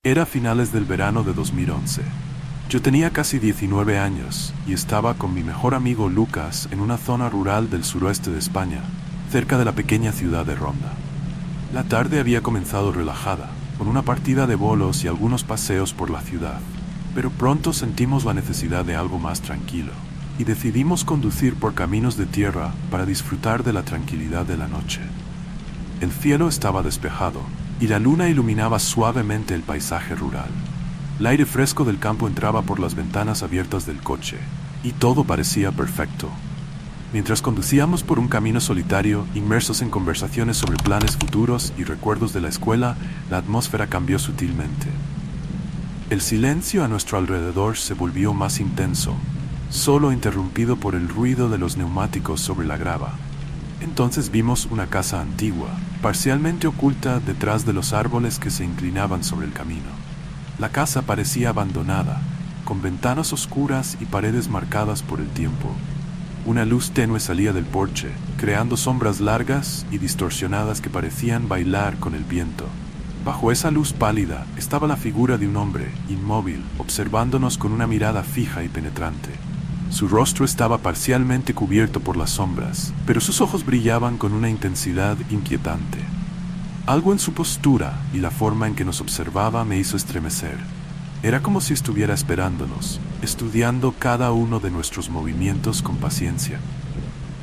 Era a finales del verano de 2011. Yo tenía casi 19 años y estaba con mi mejor amigo Lucas en una zona rural del suroeste de España, cerca de la pequeña ciudad de Ronda. La tarde había comenzado relajada, con una partida de bolos y algunos paseos por la ciudad, pero pronto sentimos la necesidad de algo más tranquilo, y decidimos conducir por caminos de tierra para disfrutar de la tranquilidad de la noche. El cielo estaba despejado, y la luna iluminaba suavemente el paisaje rural. El aire fresco del campo entraba por las ventanas abiertas del coche, y todo parecía perfecto. Mientras conducíamos por un camino solitario, inmersos en conversaciones sobre planes futuros y recuerdos de la escuela, la atmósfera cambió sutilmente. El silencio a nuestro alrededor se volvió más intenso, solo interrumpido por el ruido de los neumáticos sobre la grava. Entonces vimos una casa antigua, parcialmente oculta detrás de los árboles que se inclinaban sobre el camino. La casa parecía abandonada, con ventanas oscuras y paredes marcadas por el tiempo. Una luz tenue salía del porche, creando sombras largas y distorsionadas que parecían bailar con el viento. Bajo esa luz pálida estaba la figura de un hombre, inmóvil, observándonos con una mirada fija y penetrante. Su rostro estaba parcialmente cubierto por las sombras, pero sus ojos brillaban con una intensidad inquietante. Algo en su postura y la forma en que nos observaba me hizo estremecer. Era como si estuviera esperándonos, estudiando cada uno de nuestros movimientos con paciencia.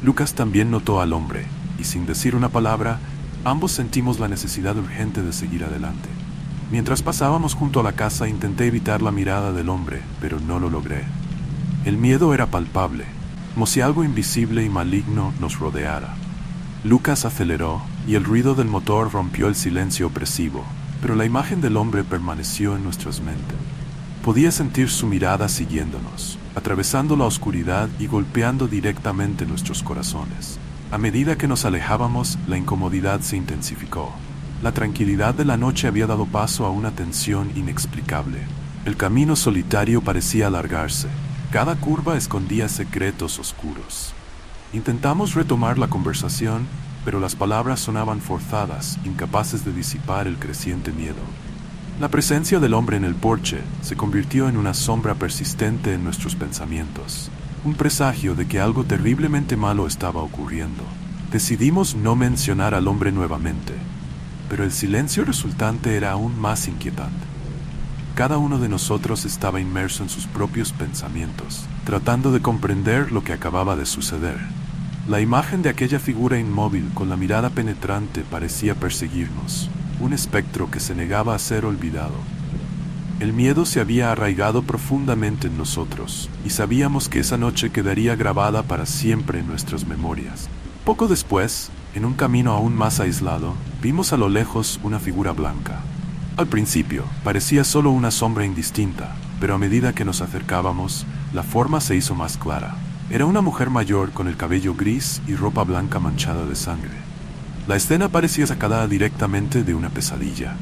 Lucas también notó al hombre, y sin decir una palabra, ambos sentimos la necesidad urgente de seguir adelante. Mientras pasábamos junto a la casa, intenté evitar la mirada del hombre, pero no lo logré. El miedo era palpable, como si algo invisible y maligno nos rodeara. Lucas aceleró, y el ruido del motor rompió el silencio opresivo, pero la imagen del hombre permaneció en nuestras mentes. Podía sentir su mirada siguiéndonos, atravesando la oscuridad y golpeando directamente nuestros corazones. A medida que nos alejábamos, la incomodidad se intensificó. La tranquilidad de la noche había dado paso a una tensión inexplicable. El camino solitario parecía alargarse. Cada curva escondía secretos oscuros. Intentamos retomar la conversación, pero las palabras sonaban forzadas, incapaces de disipar el creciente miedo. La presencia del hombre en el porche se convirtió en una sombra persistente en nuestros pensamientos, un presagio de que algo terriblemente malo estaba ocurriendo. Decidimos no mencionar al hombre nuevamente, pero el silencio resultante era aún más inquietante. Cada uno de nosotros estaba inmerso en sus propios pensamientos, tratando de comprender lo que acababa de suceder. La imagen de aquella figura inmóvil con la mirada penetrante parecía perseguirnos, un espectro que se negaba a ser olvidado. El miedo se había arraigado profundamente en nosotros, y sabíamos que esa noche quedaría grabada para siempre en nuestras memorias. Poco después, en un camino aún más aislado, vimos a lo lejos una figura blanca. Al principio, parecía solo una sombra indistinta, pero a medida que nos acercábamos, la forma se hizo más clara. Era una mujer mayor con el cabello gris y ropa blanca manchada de sangre. La escena parecía sacada directamente de una pesadilla.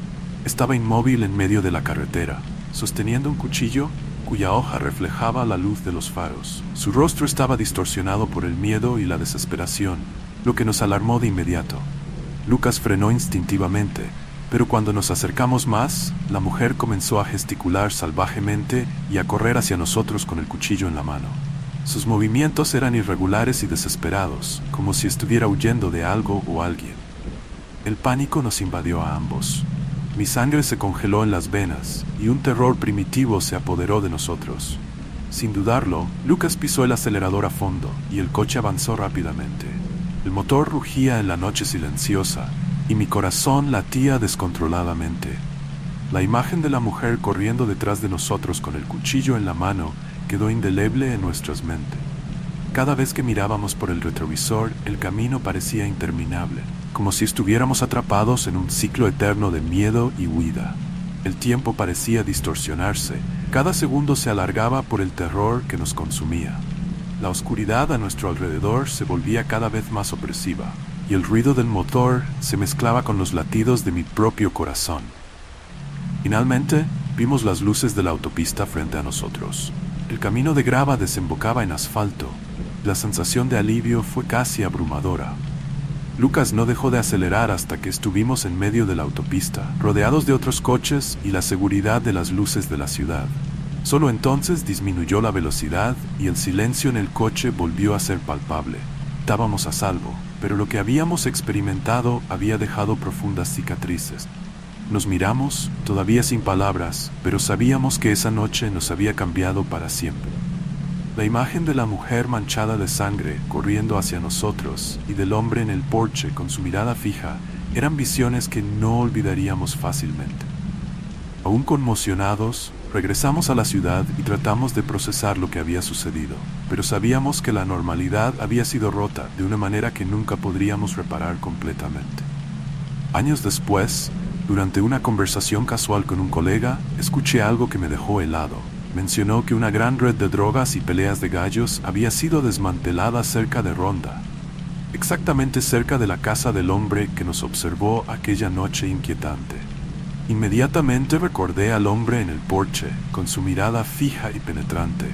Estaba inmóvil en medio de la carretera, sosteniendo un cuchillo cuya hoja reflejaba la luz de los faros. Su rostro estaba distorsionado por el miedo y la desesperación, lo que nos alarmó de inmediato. Lucas frenó instintivamente, pero cuando nos acercamos más, la mujer comenzó a gesticular salvajemente y a correr hacia nosotros con el cuchillo en la mano. Sus movimientos eran irregulares y desesperados, como si estuviera huyendo de algo o alguien. El pánico nos invadió a ambos. Mi sangre se congeló en las venas y un terror primitivo se apoderó de nosotros. Sin dudarlo, Lucas pisó el acelerador a fondo y el coche avanzó rápidamente. El motor rugía en la noche silenciosa y mi corazón latía descontroladamente. La imagen de la mujer corriendo detrás de nosotros con el cuchillo en la mano quedó indeleble en nuestras mentes. Cada vez que mirábamos por el retrovisor, el camino parecía interminable, como si estuviéramos atrapados en un ciclo eterno de miedo y huida. El tiempo parecía distorsionarse, cada segundo se alargaba por el terror que nos consumía. La oscuridad a nuestro alrededor se volvía cada vez más opresiva, y el ruido del motor se mezclaba con los latidos de mi propio corazón. Finalmente, vimos las luces de la autopista frente a nosotros. El camino de grava desembocaba en asfalto. La sensación de alivio fue casi abrumadora. Lucas no dejó de acelerar hasta que estuvimos en medio de la autopista, rodeados de otros coches y la seguridad de las luces de la ciudad. Solo entonces disminuyó la velocidad y el silencio en el coche volvió a ser palpable. Estábamos a salvo, pero lo que habíamos experimentado había dejado profundas cicatrices. Nos miramos, todavía sin palabras, pero sabíamos que esa noche nos había cambiado para siempre. La imagen de la mujer manchada de sangre corriendo hacia nosotros y del hombre en el porche con su mirada fija eran visiones que no olvidaríamos fácilmente. Aún conmocionados, regresamos a la ciudad y tratamos de procesar lo que había sucedido, pero sabíamos que la normalidad había sido rota de una manera que nunca podríamos reparar completamente. Años después, durante una conversación casual con un colega, escuché algo que me dejó helado. Mencionó que una gran red de drogas y peleas de gallos había sido desmantelada cerca de Ronda, exactamente cerca de la casa del hombre que nos observó aquella noche inquietante. Inmediatamente recordé al hombre en el porche, con su mirada fija y penetrante.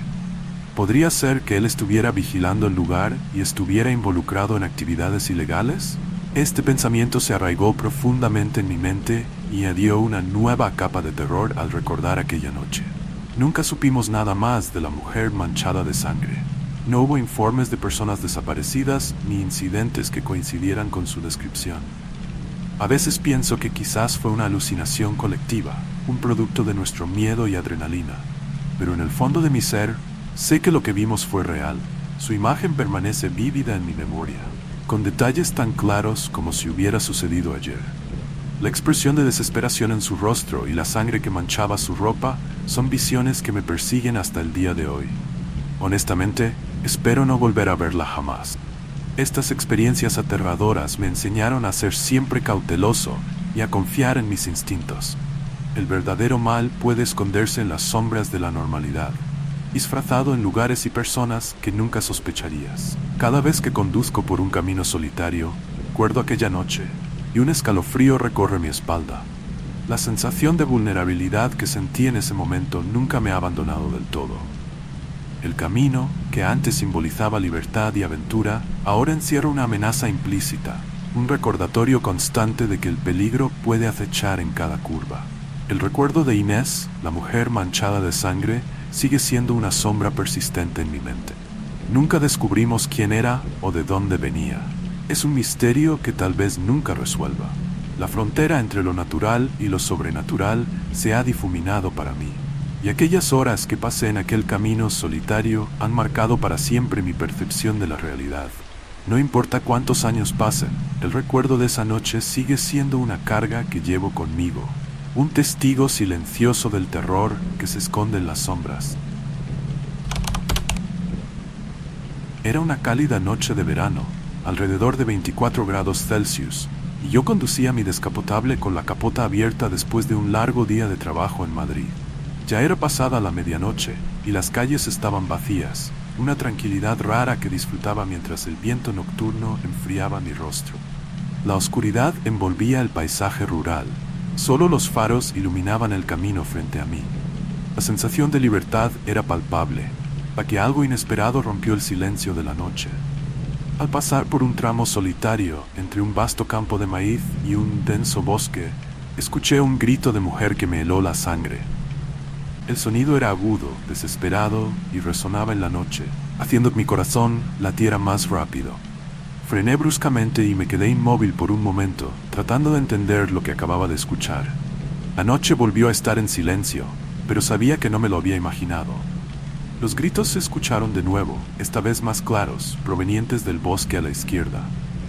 ¿Podría ser que él estuviera vigilando el lugar y estuviera involucrado en actividades ilegales? Este pensamiento se arraigó profundamente en mi mente y añadió una nueva capa de terror al recordar aquella noche. Nunca supimos nada más de la mujer manchada de sangre. No hubo informes de personas desaparecidas ni incidentes que coincidieran con su descripción. A veces pienso que quizás fue una alucinación colectiva, un producto de nuestro miedo y adrenalina. Pero en el fondo de mi ser, sé que lo que vimos fue real. Su imagen permanece vívida en mi memoria, con detalles tan claros como si hubiera sucedido ayer. La expresión de desesperación en su rostro y la sangre que manchaba su ropa son visiones que me persiguen hasta el día de hoy. Honestamente, espero no volver a verla jamás. Estas experiencias aterradoras me enseñaron a ser siempre cauteloso y a confiar en mis instintos. El verdadero mal puede esconderse en las sombras de la normalidad, disfrazado en lugares y personas que nunca sospecharías. Cada vez que conduzco por un camino solitario, recuerdo aquella noche, y un escalofrío recorre mi espalda. La sensación de vulnerabilidad que sentí en ese momento nunca me ha abandonado del todo. El camino, que antes simbolizaba libertad y aventura, ahora encierra una amenaza implícita, un recordatorio constante de que el peligro puede acechar en cada curva. El recuerdo de Inés, la mujer manchada de sangre, sigue siendo una sombra persistente en mi mente. Nunca descubrimos quién era o de dónde venía. Es un misterio que tal vez nunca resuelva. La frontera entre lo natural y lo sobrenatural se ha difuminado para mí. Y aquellas horas que pasé en aquel camino solitario han marcado para siempre mi percepción de la realidad. No importa cuántos años pasen, el recuerdo de esa noche sigue siendo una carga que llevo conmigo, un testigo silencioso del terror que se esconde en las sombras. Era una cálida noche de verano, alrededor de 24 grados Celsius, y yo conducía mi descapotable con la capota abierta después de un largo día de trabajo en Madrid. Ya era pasada la medianoche y las calles estaban vacías, una tranquilidad rara que disfrutaba mientras el viento nocturno enfriaba mi rostro. La oscuridad envolvía el paisaje rural, solo los faros iluminaban el camino frente a mí. La sensación de libertad era palpable, hasta que algo inesperado rompió el silencio de la noche. Al pasar por un tramo solitario entre un vasto campo de maíz y un denso bosque, escuché un grito de mujer que me heló la sangre. El sonido era agudo, desesperado y resonaba en la noche, haciendo que mi corazón latiera más rápido. Frené bruscamente y me quedé inmóvil por un momento, tratando de entender lo que acababa de escuchar. La noche volvió a estar en silencio, pero sabía que no me lo había imaginado. Los gritos se escucharon de nuevo, esta vez más claros, provenientes del bosque a la izquierda.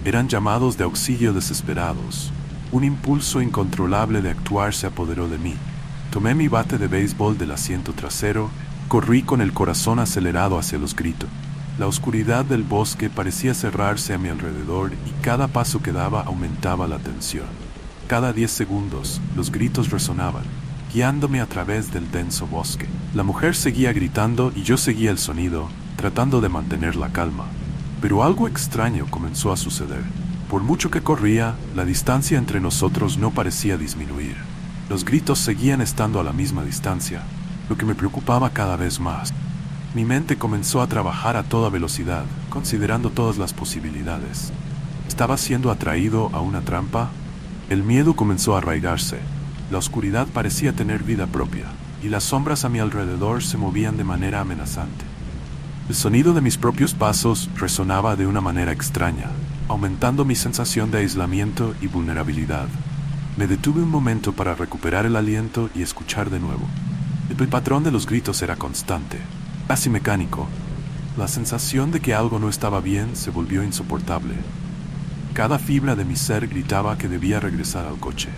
Eran llamados de auxilio desesperados. Un impulso incontrolable de actuar se apoderó de mí. Tomé mi bate de béisbol del asiento trasero, corrí con el corazón acelerado hacia los gritos. La oscuridad del bosque parecía cerrarse a mi alrededor y cada paso que daba aumentaba la tensión. Cada 10 segundos, los gritos resonaban, guiándome a través del denso bosque. La mujer seguía gritando y yo seguía el sonido, tratando de mantener la calma. Pero algo extraño comenzó a suceder. Por mucho que corría, la distancia entre nosotros no parecía disminuir. Los gritos seguían estando a la misma distancia, lo que me preocupaba cada vez más. Mi mente comenzó a trabajar a toda velocidad, considerando todas las posibilidades. ¿Estaba siendo atraído a una trampa? El miedo comenzó a arraigarse. La oscuridad parecía tener vida propia, y las sombras a mi alrededor se movían de manera amenazante. El sonido de mis propios pasos resonaba de una manera extraña, aumentando mi sensación de aislamiento y vulnerabilidad. Me detuve un momento para recuperar el aliento y escuchar de nuevo. El patrón de los gritos era constante, casi mecánico. La sensación de que algo no estaba bien se volvió insoportable. Cada fibra de mi ser gritaba que debía regresar al coche.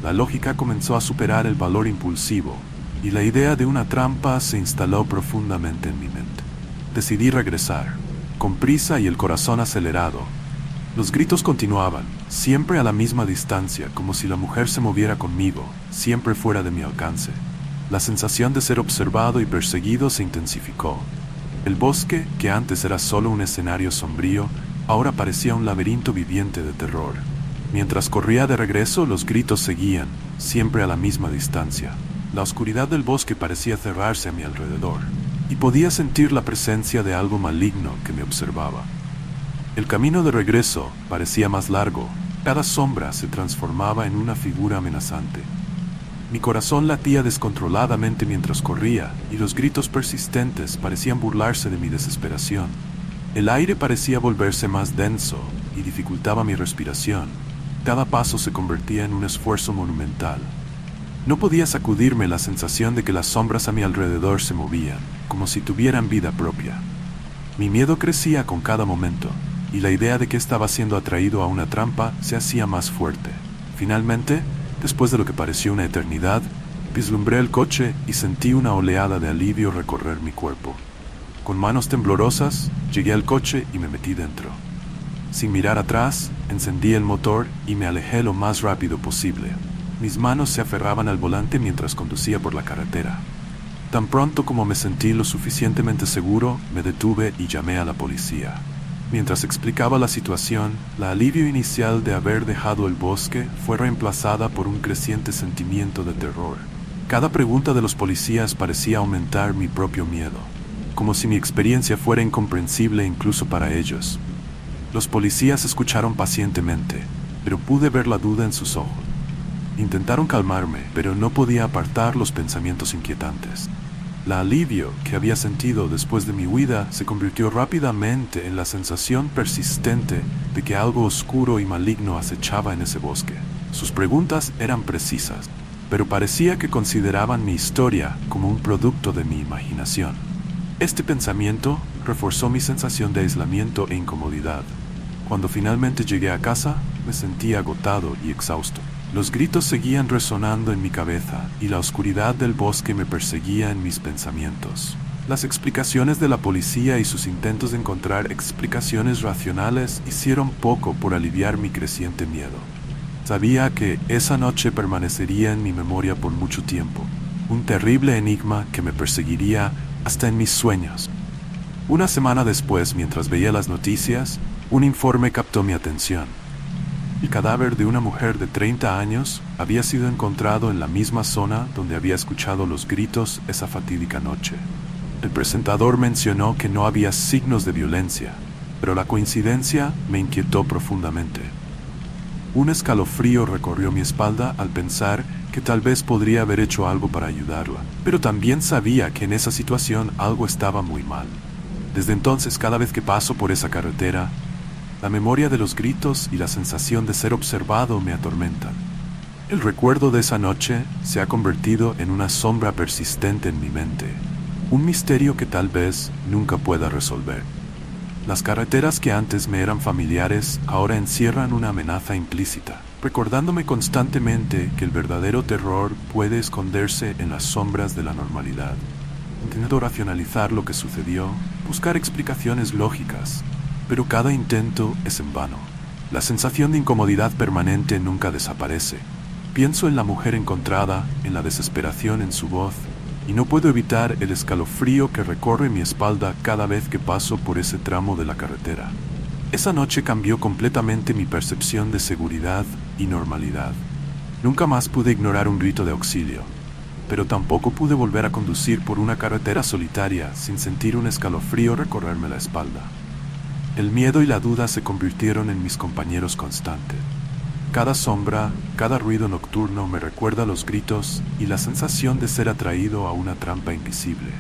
La lógica comenzó a superar el valor impulsivo, y la idea de una trampa se instaló profundamente en mi mente. Decidí regresar, con prisa y el corazón acelerado. Los gritos continuaban, siempre a la misma distancia, como si la mujer se moviera conmigo, siempre fuera de mi alcance. La sensación de ser observado y perseguido se intensificó. El bosque, que antes era solo un escenario sombrío, ahora parecía un laberinto viviente de terror. Mientras corría de regreso, los gritos seguían, siempre a la misma distancia. La oscuridad del bosque parecía cerrarse a mi alrededor, y podía sentir la presencia de algo maligno que me observaba. El camino de regreso parecía más largo, cada sombra se transformaba en una figura amenazante. Mi corazón latía descontroladamente mientras corría, y los gritos persistentes parecían burlarse de mi desesperación. El aire parecía volverse más denso y dificultaba mi respiración. Cada paso se convertía en un esfuerzo monumental. No podía sacudirme la sensación de que las sombras a mi alrededor se movían, como si tuvieran vida propia. Mi miedo crecía con cada momento, y la idea de que estaba siendo atraído a una trampa se hacía más fuerte. Finalmente, después de lo que pareció una eternidad, vislumbré el coche y sentí una oleada de alivio recorrer mi cuerpo. Con manos temblorosas, llegué al coche y me metí dentro. Sin mirar atrás, encendí el motor y me alejé lo más rápido posible. Mis manos se aferraban al volante mientras conducía por la carretera. Tan pronto como me sentí lo suficientemente seguro, me detuve y llamé a la policía. Mientras explicaba la situación, el alivio inicial de haber dejado el bosque fue reemplazada por un creciente sentimiento de terror. Cada pregunta de los policías parecía aumentar mi propio miedo, como si mi experiencia fuera incomprensible incluso para ellos. Los policías escucharon pacientemente, pero pude ver la duda en sus ojos. Intentaron calmarme, pero no podía apartar los pensamientos inquietantes. El alivio que había sentido después de mi huida se convirtió rápidamente en la sensación persistente de que algo oscuro y maligno acechaba en ese bosque. Sus preguntas eran precisas, pero parecía que consideraban mi historia como un producto de mi imaginación. Este pensamiento reforzó mi sensación de aislamiento e incomodidad. Cuando finalmente llegué a casa, me sentí agotado y exhausto. Los gritos seguían resonando en mi cabeza y la oscuridad del bosque me perseguía en mis pensamientos. Las explicaciones de la policía y sus intentos de encontrar explicaciones racionales hicieron poco por aliviar mi creciente miedo. Sabía que esa noche permanecería en mi memoria por mucho tiempo, un terrible enigma que me perseguiría hasta en mis sueños. Una semana después, mientras veía las noticias, un informe captó mi atención. El cadáver de una mujer de 30 años había sido encontrado en la misma zona donde había escuchado los gritos esa fatídica noche. El presentador mencionó que no había signos de violencia, pero la coincidencia me inquietó profundamente. Un escalofrío recorrió mi espalda al pensar que tal vez podría haber hecho algo para ayudarla, pero también sabía que en esa situación algo estaba muy mal. Desde entonces, cada vez que paso por esa carretera, la memoria de los gritos y la sensación de ser observado me atormentan. El recuerdo de esa noche se ha convertido en una sombra persistente en mi mente, un misterio que tal vez nunca pueda resolver. Las carreteras que antes me eran familiares ahora encierran una amenaza implícita, recordándome constantemente que el verdadero terror puede esconderse en las sombras de la normalidad. Intento racionalizar lo que sucedió, buscar explicaciones lógicas, pero cada intento es en vano. La sensación de incomodidad permanente nunca desaparece. Pienso en la mujer encontrada, en la desesperación en su voz, y no puedo evitar el escalofrío que recorre mi espalda cada vez que paso por ese tramo de la carretera. Esa noche cambió completamente mi percepción de seguridad y normalidad. Nunca más pude ignorar un grito de auxilio, pero tampoco pude volver a conducir por una carretera solitaria sin sentir un escalofrío recorrerme la espalda. El miedo y la duda se convirtieron en mis compañeros constantes. Cada sombra, cada ruido nocturno me recuerda los gritos y la sensación de ser atraído a una trampa invisible.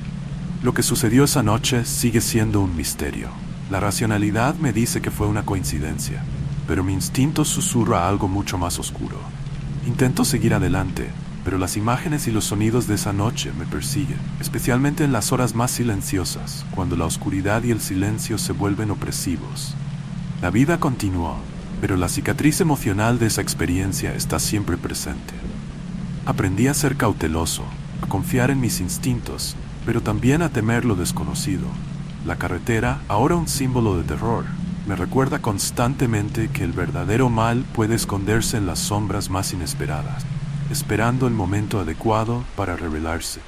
Lo que sucedió esa noche sigue siendo un misterio. La racionalidad me dice que fue una coincidencia, pero mi instinto susurra algo mucho más oscuro. Intento seguir adelante, pero las imágenes y los sonidos de esa noche me persiguen, especialmente en las horas más silenciosas, cuando la oscuridad y el silencio se vuelven opresivos. La vida continuó, pero la cicatriz emocional de esa experiencia está siempre presente. Aprendí a ser cauteloso, a confiar en mis instintos, pero también a temer lo desconocido. La carretera, ahora un símbolo de terror, me recuerda constantemente que el verdadero mal puede esconderse en las sombras más inesperadas, esperando el momento adecuado para revelarse.